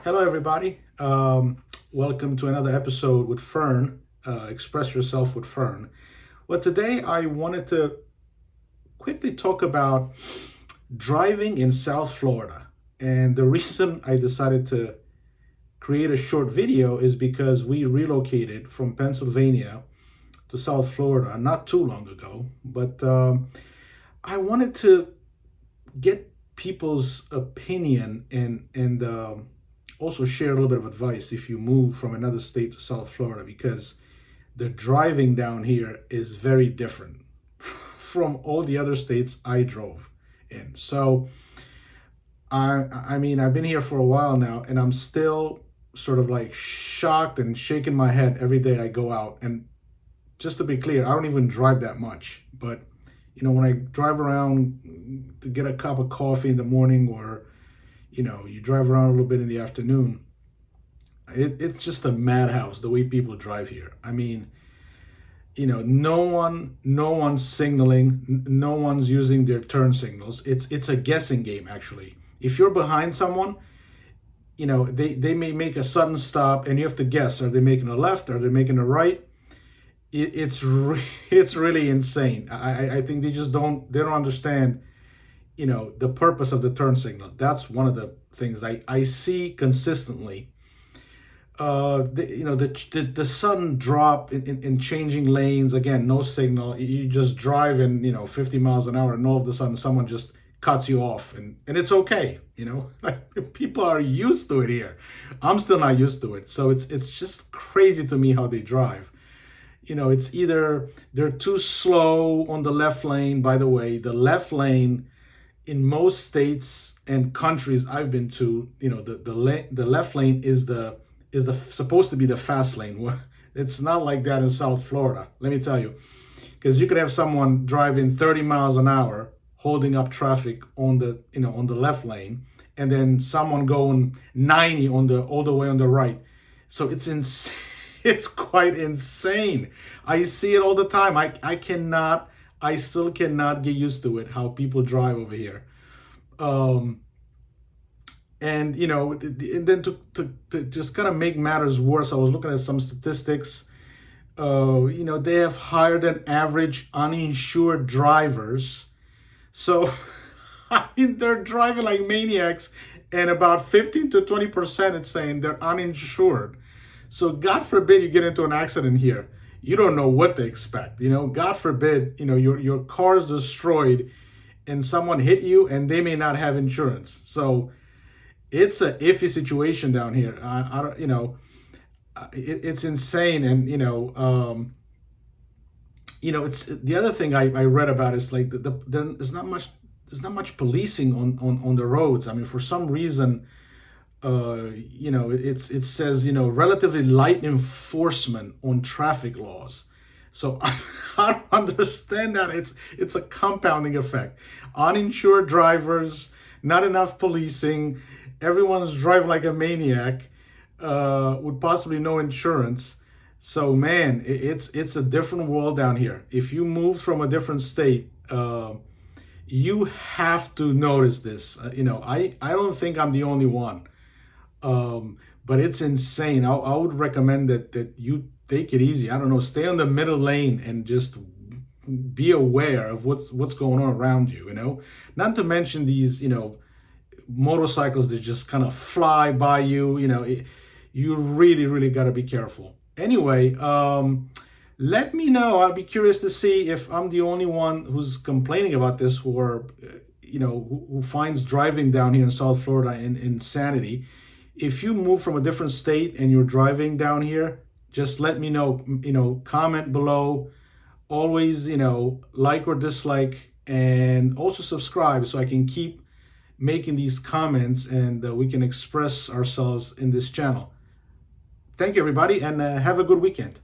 Hello, everybody. Welcome to another episode with Fern. Express Yourself with Fern. Well, today I wanted to quickly talk about driving in South Florida. And the reason I decided to create a short video is because we relocated from Pennsylvania to South Florida not too long ago. But I wanted to get people's opinion and also share a little bit of advice if you move from another state to South Florida, because the driving down here is very different from all the other states I drove in. So I mean I've been here for a while now, and I'm still sort of like shocked and shaking my head every day I go out. And just to be clear, I don't even drive that much, but when I drive around to get a cup of coffee in the morning, or you drive around a little bit in the afternoon, it's just a madhouse the way people drive here. I mean, no one's signaling, no one's using their turn signals. It's a guessing game, actually. If you're behind someone, they may make a sudden stop, and you have to guess: are they making a left, are they making a right? It's really insane. I think they don't understand the purpose of the turn signal. That's one of the things I see consistently. The sudden drop in changing lanes. Again, no signal. You just drive in 50 miles an hour, and all of a sudden someone just cuts you off, and it's okay. People are used to it here. I'm still not used to it. So it's just crazy to me how they drive. It's either they're too slow on the left lane. By the way, the left lane in most states and countries I've been to, the left lane is the supposed to be the fast lane. It's not like that in South Florida, let me tell you, because you could have someone driving 30 miles an hour holding up traffic on the left lane, and then someone going 90 all the way on the right. So it's insane. It's quite insane. I see it all the time. I still cannot get used to it, how people drive over here. Um, and then to just kind of make matters worse, I was looking at some statistics. They have higher than average uninsured drivers. So, I mean, they're driving like maniacs, and about 15 to 20% it's saying they're uninsured. So, God forbid you get into an accident here. You don't know what to expect. God forbid, your car is destroyed and someone hit you and they may not have insurance. So, it's a iffy situation down here. I don't, it's insane. And, it's the other thing I read about is like there's not much policing on the roads. I mean, for some reason, it says relatively light enforcement on traffic laws. So I don't understand that. It's a compounding effect. Uninsured drivers, not enough policing, everyone's driving like a maniac, with possibly no insurance. So man, it's a different world down here. If you move from a different state, you have to notice this. I don't think I'm the only one. But it's insane. I would recommend that you take it easy. I don't know, stay on the middle lane and just be aware of what's going on around you. Not to mention these motorcycles that just kind of fly by you. You really really got to be careful. Anyway, let me know. I'll be curious to see if I'm the only one who's complaining about this, or who finds driving down here in South Florida insanity. If you move from a different state and you're driving down here, just let me know. Comment below. Always, like or dislike, and also subscribe so I can keep making these comments, and we can express ourselves in this channel. Thank you, everybody, and have a good weekend.